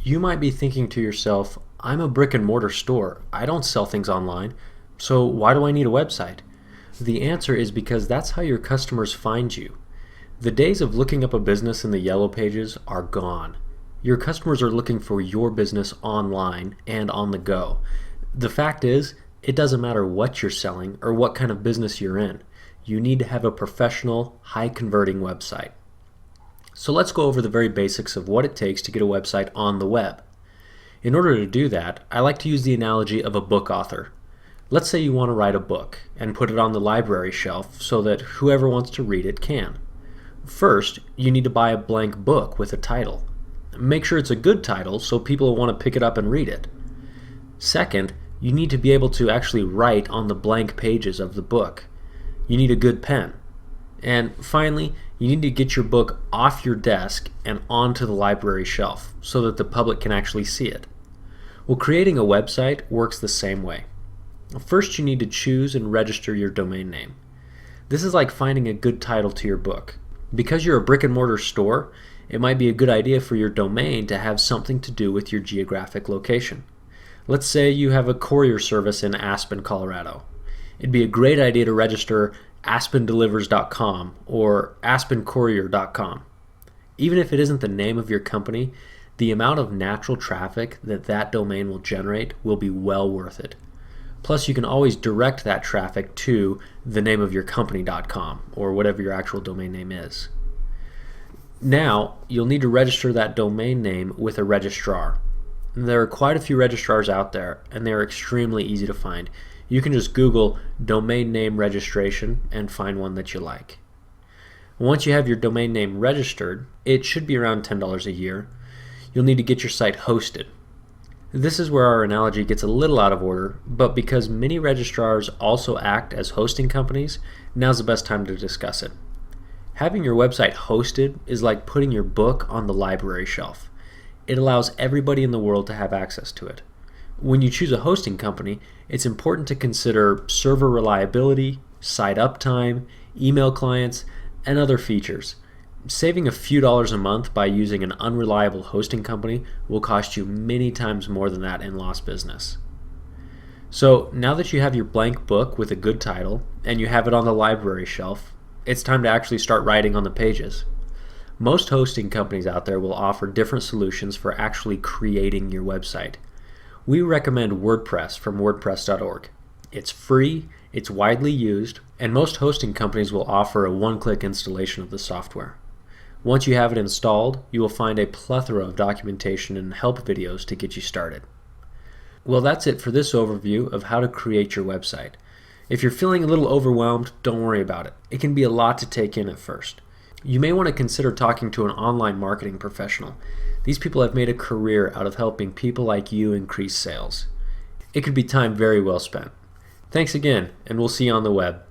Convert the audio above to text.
You might be thinking to yourself, I'm a brick and mortar store. I don't sell things online. So why do I need a website? The answer is because that's how your customers find you. The days of looking up a business in the yellow pages are gone. Your customers are looking for your business online and on the go. The fact is, it doesn't matter what you're selling or what kind of business you're in. You need to have a professional, high-converting website. So let's go over the very basics of what it takes to get a website on the web. In order to do that, I like to use the analogy of a book author. Let's say you want to write a book and put it on the library shelf so that whoever wants to read it can. First, you need to buy a blank book with a title. Make sure it's a good title so people will want to pick it up and read it. Second, you need to be able to actually write on the blank pages of the book. You need a good pen. And finally, you need to get your book off your desk and onto the library shelf so that the public can actually see it. Well, creating a website works the same way. First, you need to choose and register your domain name. This is like finding a good title to your book. Because you're a brick and mortar store, it might be a good idea for your domain to have something to do with your geographic location. Let's say you have a courier service in Aspen, Colorado. It'd be a great idea to register aspendelivers.com or aspencourier.com. Even if it isn't the name of your company, the amount of natural traffic that domain will generate will be well worth it. Plus, you can always direct that traffic to the name of your company.com or whatever your actual domain name is. Now, you'll need to register that domain name with a registrar. There are quite a few registrars out there, and they're extremely easy to find. You can just Google domain name registration and find one that you like. Once you have your domain name registered, it should be around $10 a year. You'll need to get your site hosted. This is where our analogy gets a little out of order, but because many registrars also act as hosting companies, now's the best time to discuss it. Having your website hosted is like putting your book on the library shelf. It allows everybody in the world to have access to it. When you choose a hosting company, it's important to consider server reliability, site uptime, email clients, and other features. Saving a few dollars a month by using an unreliable hosting company will cost you many times more than that in lost business. So now that you have your blank book with a good title and you have it on the library shelf, it's time to actually start writing on the pages. Most hosting companies out there will offer different solutions for actually creating your website. We recommend WordPress from WordPress.org. It's free, it's widely used, and most hosting companies will offer a one-click installation of the software. Once you have it installed, you will find a plethora of documentation and help videos to get you started. Well, that's it for this overview of how to create your website. If you're feeling a little overwhelmed, don't worry about it. It can be a lot to take in at first. You may want to consider talking to an online marketing professional. These people have made a career out of helping people like you increase sales. It could be time very well spent. Thanks again, and we'll see you on the web.